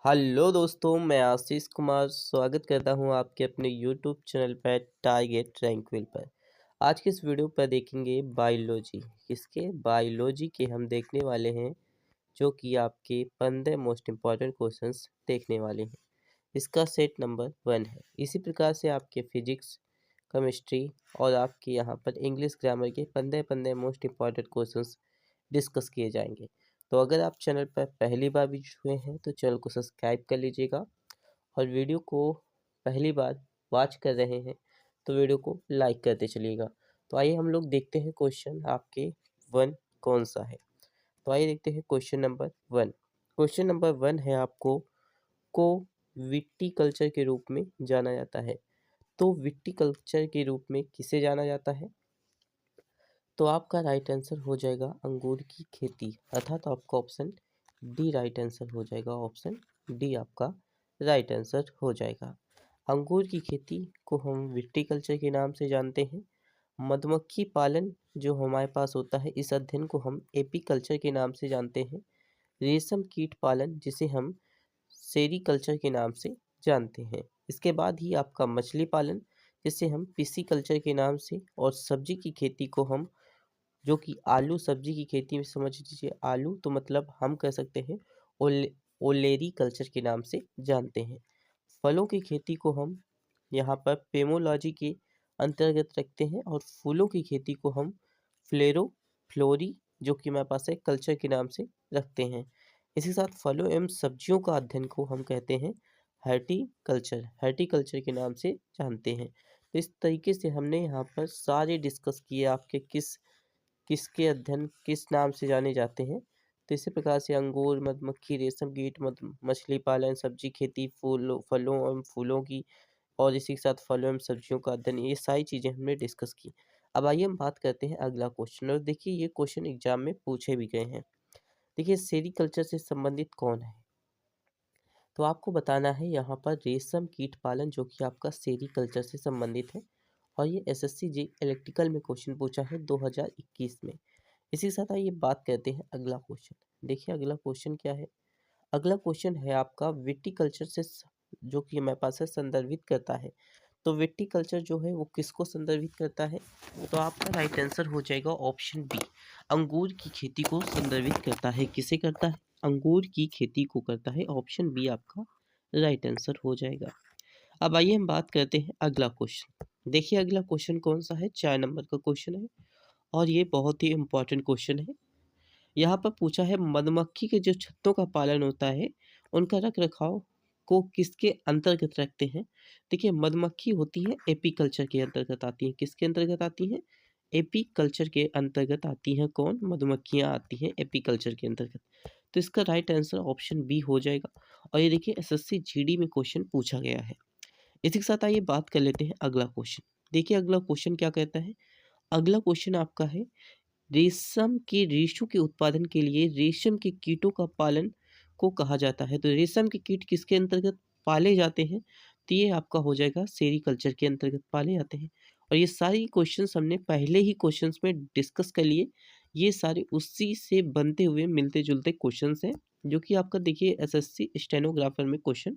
Hello दोस्तों, मैं आशीष कुमार स्वागत करता हूं आपके अपने यूट्यूब चैनल पर टारगेट रैंकविल पर। आज की इस वीडियो पर देखेंगे बायोलॉजी। किसके बायोलॉजी के हम देखने वाले हैं, जो कि आपके 15 मोस्ट इम्पॉर्टेंट क्वेश्चंस देखने वाले हैं। इसका सेट नंबर 1 है। इसी प्रकार से आपके फिजिक्स, केमिस्ट्री और आपके यहाँ पर इंग्लिश ग्रामर के 15 मोस्ट इम्पॉर्टेंट क्वेश्चंस डिस्कस किए जाएंगे। तो अगर आप चैनल पर पहली बार विजिट हुए हैं तो चैनल को सब्सक्राइब कर लीजिएगा, और वीडियो को पहली बार वॉच कर रहे हैं तो वीडियो को लाइक करते चलिएगा। तो आइए हम लोग देखते हैं क्वेश्चन आपके 1 कौन सा है। तो आइए देखते हैं क्वेश्चन नंबर 1। क्वेश्चन नंबर 1 है आपको को विट्टिकल्चर के रूप में जाना जाता है। तो विट्टिकल्चर के रूप में किसे जाना जाता है? तो आपका राइट आंसर हो जाएगा अंगूर की खेती, अर्थात आपका ऑप्शन डी राइट आंसर हो जाएगा। ऑप्शन डी आपका राइट आंसर हो जाएगा। अंगूर की खेती को हम विट्टिकल्चर के नाम से जानते हैं। मधुमक्खी पालन जो हमारे पास होता है, इस अध्ययन को हम एपीकल्चर के नाम से जानते हैं। रेशम कीट पालन जिसे हम सेरीकल्चर के नाम से जानते हैं। इसके बाद ही आपका मछली पालन जिसे हम पिसीकल्चर के नाम से, और सब्जी की खेती को हम, जो कि आलू सब्जी की खेती में समझ लीजिए, आलू तो मतलब हम कह सकते हैं ओलेरी कल्चर के नाम से जानते हैं। फलों की खेती को हम यहाँ पर पेमोलॉजी के अंतर्गत रखते हैं, और फूलों की खेती को हम फ्लोरी जो कि हमारे पास है कल्चर के नाम से रखते हैं। इसी साथ फलों एवं सब्जियों का अध्ययन को हम कहते हैं हर्टिकल्चर के नाम से जानते हैं। तो इस तरीके से हमने यहाँ पर सारे डिस्कस किए आपके किसके अध्ययन किस नाम से जाने जाते हैं। तो इसी प्रकार से अंगूर, मधुमक्खी, रेशम कीट, मछली पालन, सब्जी खेती, फलों एवं फूलों की, और इसी के साथ फलों एवं सब्जियों का अध्ययन, ये सारी चीज़ें हमने डिस्कस की। अब आइए हम बात करते हैं अगला क्वेश्चन, और देखिए ये क्वेश्चन एग्जाम में पूछे भी गए हैं। देखिए सेरीकल्चर से संबंधित कौन है? तो आपको बताना है यहाँ पर रेशम कीट पालन, जो कि आपका सेरीकल्चर से संबंधित है, और ये एसएससी जी इलेक्ट्रिकल में क्वेश्चन पूछा है 2021 में। इसी के साथ आइए बात करते हैं अगला क्वेश्चन। देखिए अगला क्वेश्चन क्या है। अगला क्वेश्चन है आपका विटिकल्चर से जो कि हमारे पास है संदर्भित करता है। तो विटिकल्चर जो है वो किसको संदर्भित करता है? तो आपका राइट आंसर हो जाएगा ऑप्शन बी, अंगूर की खेती को संदर्भित करता है। किसे करता है? अंगूर की खेती को करता है। ऑप्शन बी आपका राइट आंसर हो जाएगा। अब आइए हम बात करते हैं अगला क्वेश्चन। देखिए अगला क्वेश्चन कौन सा है, 4 नंबर का क्वेश्चन है, और ये बहुत ही इंपॉर्टेंट क्वेश्चन है। यहाँ पर पूछा है मधुमक्खी के जो छत्तों का पालन होता है, उनका रख रखाव को किसके अंतर्गत रखते हैं? देखिए मधुमक्खी होती है एपीकल्चर के अंतर्गत आती है। किसके अंतर्गत आती हैं? एपीकल्चर के अंतर्गत आती हैं। कौन? मधुमक्खियाँ आती हैं एपीकल्चर के अंतर्गत। तो इसका राइट आंसर ऑप्शन बी हो जाएगा। और ये देखिए एसएससी जीडी में क्वेश्चन पूछा गया है। इसी के साथ आइए बात कर लेते हैं अगला क्वेश्चन। देखिए अगला क्वेश्चन क्या कहता है। अगला क्वेश्चन आपका है रेशम के रेशों के उत्पादन के लिए रेशम के कीटों का पालन को कहा जाता है। तो रेशम के कीट किसके अंतर्गत पाले जाते हैं? तो ये आपका हो जाएगा सेरीकल्चर के अंतर्गत पाले जाते हैं। और ये सारी क्वेश्चंस हमने पहले ही क्वेश्चंस में डिस्कस कर लिए। ये सारे उसी से बनते हुए मिलते जुलते क्वेश्चंस हैं, जो कि आपका देखिए एसएससी स्टेनोग्राफर में क्वेश्चन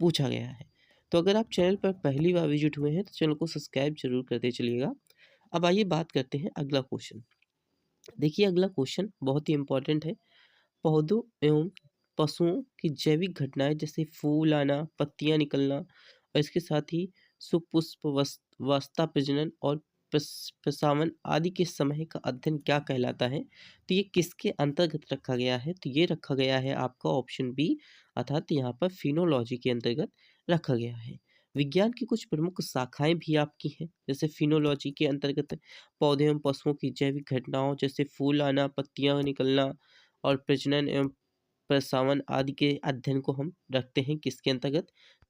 पूछा गया है। तो अगर आप चैनल पर पहली बार विजिट हुए हैं तो चैनल को सब्सक्राइब जरूर करते चलिएगा। अब आइए बात करते हैं अगला क्वेश्चन। देखिए अगला क्वेश्चन बहुत ही इंपॉर्टेंट है। पौधों एवं पशुओं की जैविक घटनाएं जैसे फूल आना, पत्तियां निकलना, और इसके साथ ही सुपुष्प वास्ता प्रजनन और प्रसावन आदि के समय का अध्ययन क्या कहलाता है? तो ये किसके अंतर्गत रखा गया है? तो ये रखा गया है आपका ऑप्शन बी, अर्थात यहाँ पर फिनोलॉजी के अंतर्गत रखा गया है। विज्ञान की कुछ प्रमुख शाखाएं भी आपकी हैं, जैसे फिनोलॉजी के अंतर्गत पौधे एवं पशुओं की जैविक घटनाओं जैसे फूल आना, पत्तियां निकलना और प्रजनन एवं प्रसावन आदि के अध्ययन को हम रखते हैं किसके अंतर्गत?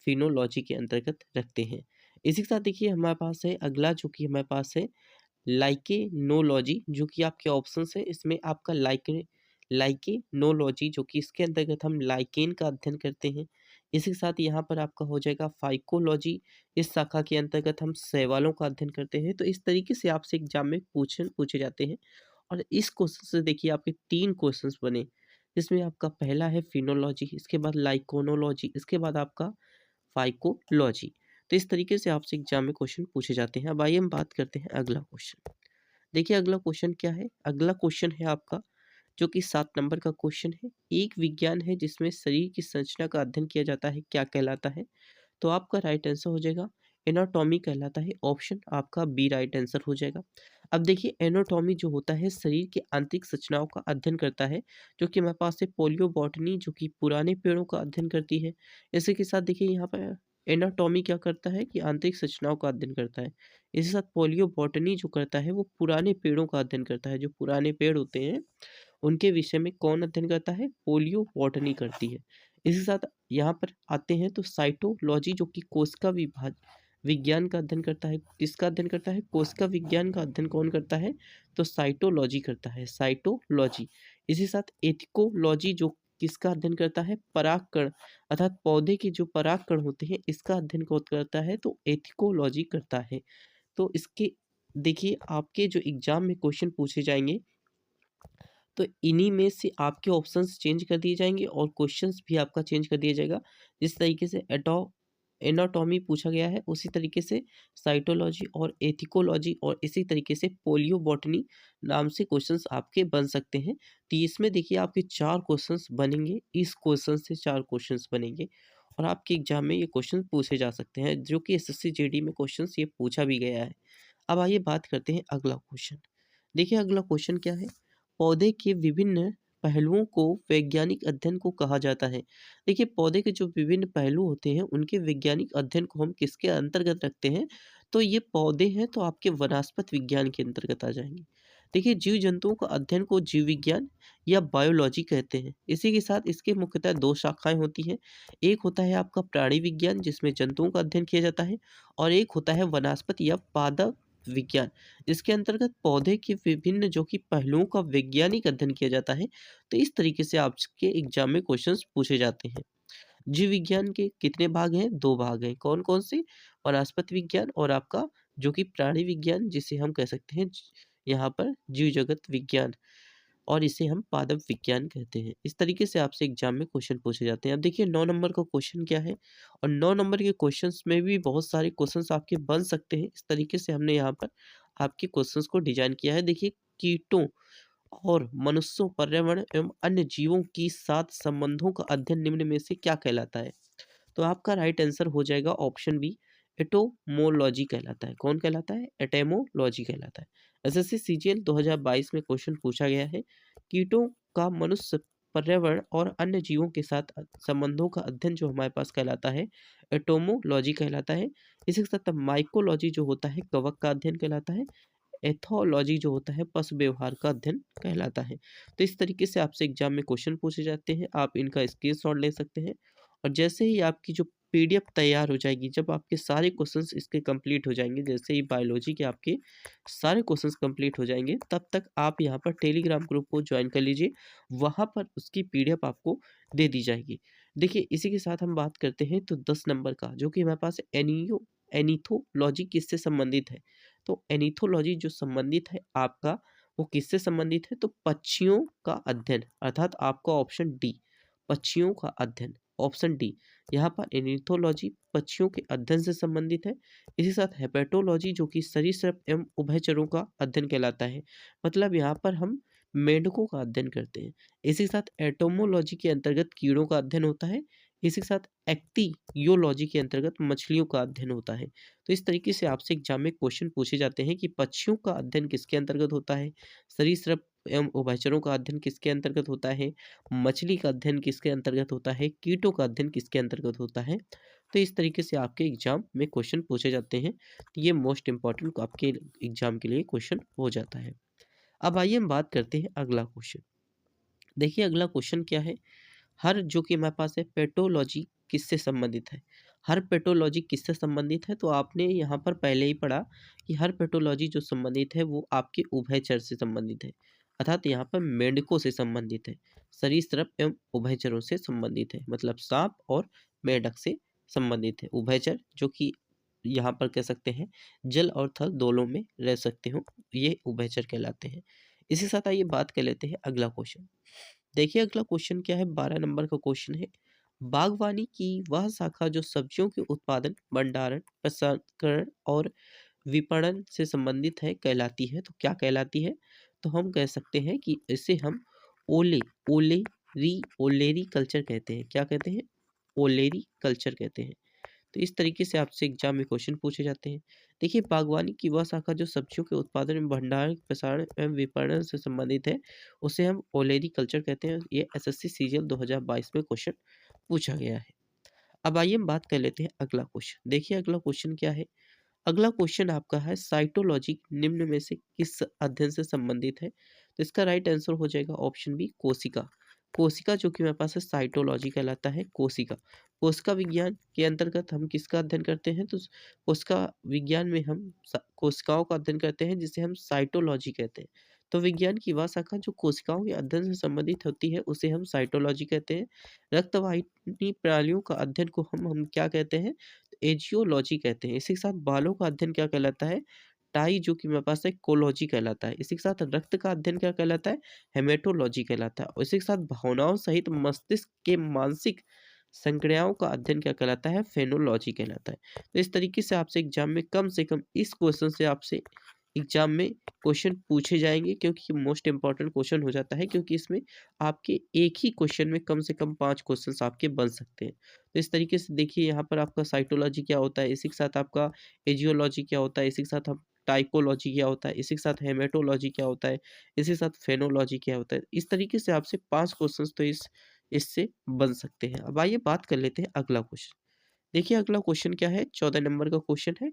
फिनोलॉजी के अंतर्गत रखते हैं। इसी के साथ देखिए हमारे पास है अगला, जो कि हमारे पास है लाइकेनोलॉजी, जो कि आपके ऑप्शंस है। इसमें आपका लाइकेनोलॉजी, जो कि इसके अंतर्गत हम लाइकेन का अध्ययन करते हैं। इसी के साथ यहाँ पर आपका हो जाएगा फाइकोलॉजी, इस शाखा के अंतर्गत हम शैवालों का अध्ययन करते हैं। तो इस तरीके से आपसे एग्जाम में क्वेश्चन पूछे जाते हैं। और इस क्वेश्चन से देखिए आपके 3 क्वेश्चंस बने। इसमें आपका पहला है फिनोलॉजी, इसके बाद लाइकोनोलॉजी, इसके बाद आपका फाइकोलॉजी। तो इस तरीके से आपसे एग्जाम में क्वेश्चन पूछे जाते हैं। अब आइए हम बात करते हैं अगला क्वेश्चन। देखिए अगला क्वेश्चन क्या है? अगला क्वेश्चन है आपका जो कि 7 नंबर का क्वेश्चन है। एक विज्ञान है जिसमें शरीर की संरचना का अध्ययन किया जाता है, क्या कहलाता है? तो आपका राइट आंसर हो जाएगा एनाटॉमी कहलाता है। ऑप्शन आपका बी राइट आंसर हो जाएगा। अब देखिए एनाटॉमी जो होता है शरीर के आंतरिक संरचनाओं का अध्ययन करता है, जो कि हमारे पास है पोलियोबॉटनी जो कि पुराने पेड़ों का अध्ययन करती है। इसी के साथ देखिए यहाँ पर एनाटॉमी क्या करता है कि आंतरिक संरचनाओं का अध्ययन करता है। इसी साथ पोलियोबॉटनी जो करता है वो पुराने पेड़ों का अध्ययन करता है। जो पुराने पेड़ होते हैं उनके विषय में कौन अध्ययन करता है? पोलियो बॉटनी करती है। इसी साथ यहाँ पर आते हैं तो साइटोलॉजी जो कि कोशिका विभाजन विज्ञान का अध्ययन करता है। किसका अध्ययन करता है? कोशिका विज्ञान का अध्ययन कौन करता है? तो साइटोलॉजी करता है, साइटोलॉजी। इसी साथ एथिकोलॉजी जो किसका अध्ययन करता है? परागकण अर्थात पौधे के जो परागकण होते हैं इसका अध्ययन कौन करता है? तो एथिकोलॉजी करता है। तो इसके देखिए आपके जो एग्जाम में क्वेश्चन पूछे जाएंगे तो इन्हीं में से आपके ऑप्शंस चेंज कर दिए जाएंगे और क्वेश्चंस भी आपका चेंज कर दिया जाएगा। जिस तरीके से एनाटॉमी पूछा गया है उसी तरीके से साइटोलॉजी और एथिकोलॉजी और इसी तरीके से पोलियो बॉटनी नाम से क्वेश्चंस आपके बन सकते हैं। तो इसमें देखिए आपके 4 क्वेश्चंस बनेंगे, इस क्वेश्चन से 4 क्वेश्चंस बनेंगे और आपके एग्जाम में ये क्वेश्चन पूछे जा सकते हैं जो कि एसएससी जीडी में क्वेश्चंस ये पूछा भी गया है। अब आइए बात करते हैं अगला क्वेश्चन। देखिए अगला क्वेश्चन क्या है? पौधे के विभिन्न पहलुओं को वैज्ञानिक अध्ययन को कहा जाता है। देखिए पौधे के जो विभिन्न पहलू होते हैं उनके वैज्ञानिक अध्ययन को हम किसके अंतर्गत रखते हैं? तो ये पौधे हैं तो आपके वनस्पति विज्ञान के अंतर्गत आ जाएंगे। देखिए जीव जंतुओं का अध्ययन को जीव विज्ञान या बायोलॉजी कहते हैं। इसी के साथ इसके मुख्यतः 2 शाखाएं होती हैं। एक होता है आपका प्राणी विज्ञान जिसमें जंतुओं का अध्ययन किया जाता है और एक होता है वनस्पति या पादप विज्ञान जिसके अंतर्गत पौधे के विभिन्न जो कि पहलुओं का वैज्ञानिक अध्ययन किया जाता है। तो इस तरीके से आपके एग्जाम में क्वेश्चंस पूछे जाते हैं। जीव विज्ञान के कितने भाग हैं? 2 भाग हैं। कौन-कौन से? वनस्पति विज्ञान और आपका जो कि प्राणी विज्ञान जिसे हम कह सकते हैं यहाँ पर जीव जगत विज्ञान और इसे हम पादप विज्ञान कहते हैं। इस तरीके से आपसे एग्जाम में क्वेश्चन पूछे जाते हैं। अब देखिए 9 नंबर का क्वेश्चन क्या है और 9 नंबर के क्वेश्चंस में भी बहुत सारे क्वेश्चंस आपके बन सकते हैं। इस तरीके से हमने यहाँ पर आपके क्वेश्चंस को डिजाइन किया है। देखिए कीटों और मनुष्यों, पर्यावरण एवं अन्य जीवों की साथ संबंधों का अध्ययन निम्न में से क्या कहलाता है? तो आपका राइट आंसर हो जाएगा ऑप्शन बी एटोमोलॉजी कहलाता है। कौन कहलाता है? एटेमोलॉजी कहलाता है। एसएससी सीजीएल 2022 में क्वेश्चन पूछा गया है कीटों का मनुष्य, पर्यावरण और अन्य जीवों के साथ संबंधों का अध्ययन जो हमारे पास कहलाता है एटोमोलॉजी कहलाता है। इसी के साथ माइकोलॉजी जो होता है कवक का अध्ययन कहलाता है। एथोलॉजी जो होता है पशु व्यवहार का अध्ययन कहलाता है। तो इस तरीके से आपसे एग्जाम में क्वेश्चन पूछे जाते हैं, आप इनका स्क्रीनशॉट ले सकते हैं और जैसे ही आपकी जो पीडीएफ तैयार हो जाएगी, जब आपके सारे क्वेश्चंस इसके कंप्लीट हो जाएंगे, जैसे ही बायोलॉजी के आपके सारे क्वेश्चंस कंप्लीट हो जाएंगे, तब तक आप यहाँ पर टेलीग्राम ग्रुप को ज्वाइन कर लीजिए। वहाँ पर उसकी पीडीएफ आपको दे दी जाएगी। देखिए इसी के साथ हम बात करते हैं तो 10 नंबर का जो कि हमारे पास एनिथोलॉजी किससे संबंधित है? तो एनिथोलॉजी जो संबंधित है आपका वो किससे संबंधित है? तो पक्षियों का अध्ययन अर्थात आपका ऑप्शन डी पक्षियों का अध्ययन, ऑप्शन डी यहाँ पर एनिथोलॉजी पक्षियों के अध्ययन से संबंधित है। इसी साथ हेपेटोलॉजी जो कि सरीसृप एवं उभयचरों का अध्ययन कहलाता है। मतलब यहाँ पर हम मेंढकों का अध्ययन करते हैं। इसी के साथ एटोमोलॉजी के अंतर्गत कीड़ों का अध्ययन होता है। इसी के साथ एक्टियोलॉजी के अंतर्गत मछलियों का अध्ययन होता है। तो इस तरीके से आपसे एग्जाम में क्वेश्चन पूछे जाते हैं कि पक्षियों का अध्ययन किसके अंतर्गत होता है, सरीसृप एवं उभयचरों का अध्ययन किसके अंतर्गत होता है, मछली का अध्ययन किसके अंतर्गत होता है, कीटों का अध्ययन किसके अंतर्गत होता है। तो इस तरीके से आपके एग्जाम में क्वेश्चन पूछे जाते हैं। तो ये मोस्ट इंपॉर्टेंट आपके एग्जाम के लिए क्वेश्चन हो जाता है। अब आइए हम बात करते हैं अगला क्वेश्चन। देखिए अगला क्वेश्चन क्या है? हर जो कि हमारे पास है पेटोलॉजी किससे संबंधित है? हर पेटोलॉजी किससे संबंधित है? तो आपने यहाँ पर पहले ही पढ़ा कि हर पेटोलॉजी जो संबंधित है वो आपके उभयचर से संबंधित है। अर्थात यहाँ पर मेंढकों से संबंधित है, सरीसृप एवं उभयचरों से संबंधित है। मतलब सांप और मेंढक से संबंधित है। उभयचर जो कि यहाँ पर कह सकते हैं जल और थल दोनों में रह सकते हो, ये उभयचर कहलाते हैं। इसी के साथ आइए बात कर लेते हैं अगला क्वेश्चन। देखिए अगला क्वेश्चन क्या है, 12 नंबर का क्वेश्चन है। बागवानी की वह शाखा जो सब्जियों के उत्पादन, भंडारण, प्रसंस्करण और विपणन से संबंधित है कहलाती है। तो क्या कहलाती है? तो हम कह सकते हैं कि इसे हम ओले ओलेरी कल्चर कहते हैं। क्या कहते हैं? ओलेरी कल्चर कहते हैं। तो इस तरीके से आपसे एग्जाम में क्वेश्चन पूछे जाते हैं। देखिए बागवानी की वह शाखा जो सब्जियों के उत्पादन, भंडारण, प्रसारण एवं विपणन से संबंधित है, उसे हम ओलेरी कल्चर कहते हैं। ये एसएससी सीजीएल 2022 में क्वेश्चन पूछा गया है। अब आइए हम बात कर लेते हैं अगला क्वेश्चन। देखिए अगला क्वेश्चन क्या है? अगला क्वेश्चन आपका है साइटोलॉजी निम्न में से किस अध्ययन से संबंधित है? तो इसका राइट आंसर हो जाएगा ऑप्शन बी, कोशिका। कोशिका जो कि मेरे पास है साइटोलॉजी कहलाता है, कोशिका। कोशिका विज्ञान के अंतर्गत हम किसका अध्ययन करते हैं? तो कोशिका विज्ञान में हम कोशिकाओं का अध्ययन करते हैं, जिसे हम साइटोलॉजी कहते हैं। तो विज्ञान की वह शाखा जो कोशिकाओं के अध्ययन से संबंधित होती है, उसे हम साइटोलॉजी कहते हैं। रक्तवाहिनी प्रणालियों का अध्ययन को हम क्या कहते हैं? एजियोलॉजी कहते हैं। इसी के साथ बालों का अध्ययन क्या कहलाता है? टाई जो कि मेरे पास है कोलॉजी कहलाता है। इसी के साथ रक्त का अध्ययन क्या कहलाता है? हेमेटोलॉजी कहलाता है। और इसी के साथ भावनाओं सहित मस्तिष्क के मानसिक संक्रियाओं का अध्ययन क्या कहलाता है? फेनोलॉजी कहलाता है। तो इस तरीके से आपसे एग्जाम में कम से कम इस क्वेश्चन से आपसे एग्जाम में क्वेश्चन पूछे जाएंगे, क्योंकि ये मोस्ट इंपॉर्टेंट क्वेश्चन हो जाता है, क्योंकि इसमें आपके एक ही क्वेश्चन में कम से कम 5 क्वेश्चंस आपके बन सकते हैं। तो इस तरीके से देखिए यहाँ पर आपका साइटोलॉजी क्या होता है, इसी के साथ आपका एजियोलॉजी क्या होता है, इसी के साथ हम टाइपोलॉजी क्या होता है, इसी के साथ हेमेटोलॉजी क्या होता है, इसी के साथ फेनोलॉजी क्या होता है। इस तरीके से आपसे 5 क्वेश्चंस तो इससे बन सकते हैं। अब आइए बात कर लेते हैं अगला क्वेश्चन। देखिए अगला क्वेश्चन क्या है, 14 नंबर का क्वेश्चन है।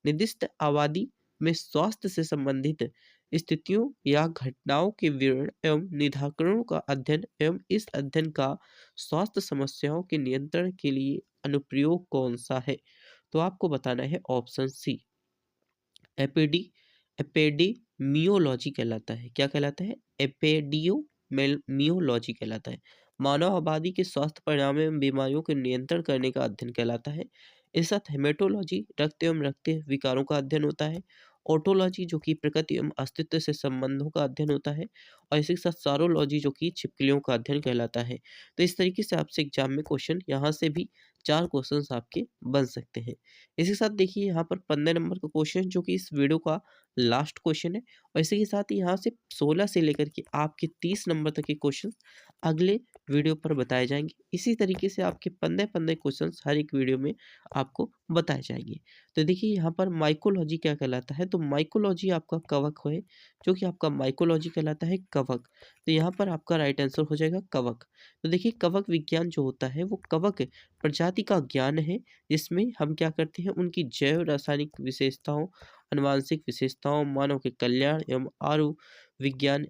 निर्दिष्ट आबादी में स्वास्थ्य से संबंधित स्थितियों या घटनाओं के विवरण एवं निराकरणों का अध्ययन एवं इस अध्ययन का स्वास्थ्य समस्याओं के नियंत्रण के लिए अनुप्रयोग कौन सा है? तो आपको बताना है ऑप्शन सी, एपेडी एपेडेमियोलॉजी कहलाता है। क्या कहलाता है? मियोलॉजी कहलाता है। मानव आबादी के स्वास्थ्य परिणाम एवं बीमारियों के नियंत्रण करने का अध्ययन कहलाता है। इसके साथ हेमेटोलॉजी रक्त एवं रक्त विकारों का अध्ययन होता है। ऑटोलॉजी जो कि प्रकृति एवं अस्तित्व से संबंधों का अध्ययन होता है। और इसी के साथ सारोलॉजी जो कि छिपकलियों का अध्ययन कहलाता है। तो इस तरीके से आपसे एग्जाम में क्वेश्चन यहाँ से भी 4 क्वेश्चंस आपके बन सकते हैं। इसी के साथ देखिए यहाँ पर 15 नंबर का क्वेश्चन जो कि इस वीडियो का लास्ट क्वेश्चन है, और इसी के साथ ही यहाँ से 16 से लेकर के आपके 30 नंबर तक के क्वेश्चन अगले वीडियो पर बताए जाएंगे। इसी तरीके से आपके 15-15 क्वेश्चंस हर एक वीडियो में आपको बताए जाएंगे। तो देखिए यहाँ पर माइकोलॉजी क्या कहलाता है? तो माइकोलॉजी आपका कवक है, जो कि आपका माइकोलॉजी कहलाता है कवक। तो यहाँ पर आपका राइट आंसर हो जाएगा कवक। तो देखिए कवक विज्ञान जो होता है वो कवक प्रजाति का ज्ञान है, जिसमें हम क्या करते हैं, उनकी जैव रासायनिक विशेषताओं, आनुवांशिक विशेषताओं, मानव के कल्याण एवं विज्ञान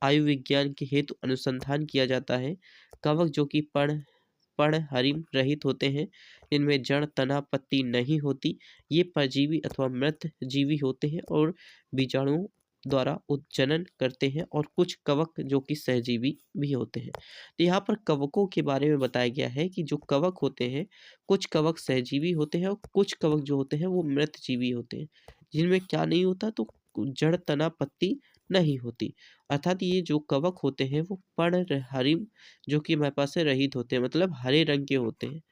आयु विज्ञान के हेतु अनुसंधान किया जाता है। कवक जो कि पर्णहरिम रहित होते हैं, इनमें जड़, तना, पत्ती नहीं होती। ये परजीवी अथवा मृत जीवी होते हैं और बीजाणुओं द्वारा उत्जनन करते हैं, और कुछ कवक जो कि सहजीवी भी होते हैं। तो यहाँ पर कवकों के बारे में बताया गया है कि जो कवक होते हैं, कुछ कवक सहजीवी होते हैं और कुछ कवक जो होते हैं वो मृत जीवी होते हैं, जिनमें क्या नहीं होता? तो जड़, तना, पत्ती नहीं होती। अर्थात ये जो कवक होते हैं वो पर्णहरिम जो कि हमारे पास से रहित होते हैं, मतलब हरे रंग के होते हैं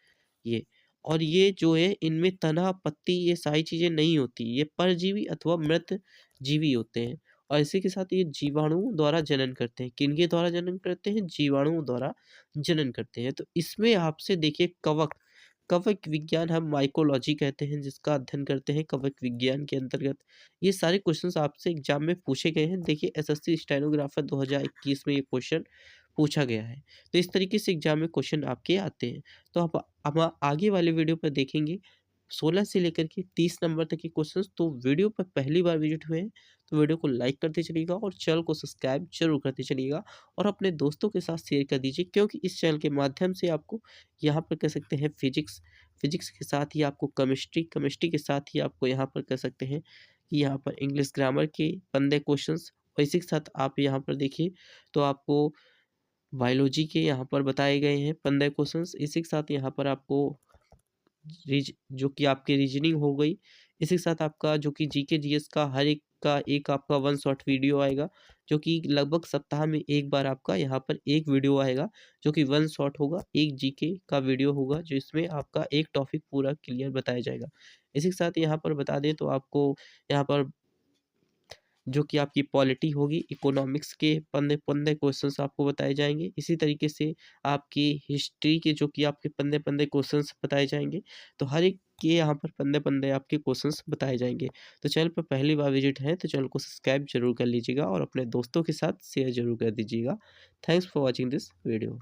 ये। और ये जो है इनमें तना, पत्ती ये सारी चीज़ें नहीं होती, ये परजीवी अथवा मृत जीवी होते हैं। और इसी के साथ ये जीवाणुओं द्वारा जनन करते हैं। किनके द्वारा जनन करते हैं? जीवाणुओं द्वारा जनन करते हैं। तो इसमें आपसे देखिए कवक, कवक विज्ञान हम माइकोलॉजी कहते हैं, जिसका अध्ययन करते हैं कवक विज्ञान के अंतर्गत। ये सारे क्वेश्चंस आपसे एग्जाम में पूछे गए हैं। देखिए एसएससी स्टेनोग्राफर 2021 में ये क्वेश्चन पूछा गया है। तो इस तरीके से एग्जाम में क्वेश्चन आपके आते हैं। तो आप हम आगे वाले वीडियो पर देखेंगे 16 से लेकर के 30 नंबर तक के क्वेश्चंस। तो वीडियो पर पहली बार विजिट हुए हैं तो वीडियो को लाइक करते चलिएगा और चैनल को सब्सक्राइब जरूर करते चलिएगा, और अपने दोस्तों के साथ शेयर कर दीजिए, क्योंकि इस चैनल के माध्यम से आपको यहाँ पर कह सकते हैं फिजिक्स, फिजिक्स के साथ ही आपको केमिस्ट्री, केमिस्ट्री के साथ ही आपको यहाँ पर कह सकते हैं कि यहाँ पर इंग्लिश ग्रामर के 15 क्वेश्चंस, और इसी के साथ आप यहाँ पर देखिए तो आपको बायोलॉजी के यहाँ पर बताए गए हैं 15 क्वेश्चंस। इसी के साथ यहाँ पर आपको जो कि आपकी रीजनिंग हो गई। इसी के साथ आपका जो कि जीके जीएस का हर एक का एक आपका वन शॉट वीडियो आएगा, जो कि लगभग सप्ताह में 1 बार आपका यहाँ पर एक वीडियो आएगा, जो कि वन शॉट होगा, एक जीके का वीडियो होगा, जिसमें आपका एक टॉपिक पूरा क्लियर बताया जाएगा। इसी के साथ यहाँ पर बता दें तो आपको यहाँ पर जो कि आपकी पॉलिटी होगी, इकोनॉमिक्स के पन्ने-पन्ने क्वेश्चंस आपको बताए जाएँगे। इसी तरीके से आपकी हिस्ट्री के जो कि आपके पन्ने-पन्ने क्वेश्चंस बताए जाएँगे। तो हर एक के यहाँ पर पन्ने-पन्ने आपके क्वेश्चंस बताए जाएँगे। तो चैनल पर पहली बार विज़िट है तो चैनल को सब्सक्राइब ज़रूर कर लीजिएगा और अपने दोस्तों के साथ शेयर ज़रूर कर दीजिएगा। Thanks for watching this video.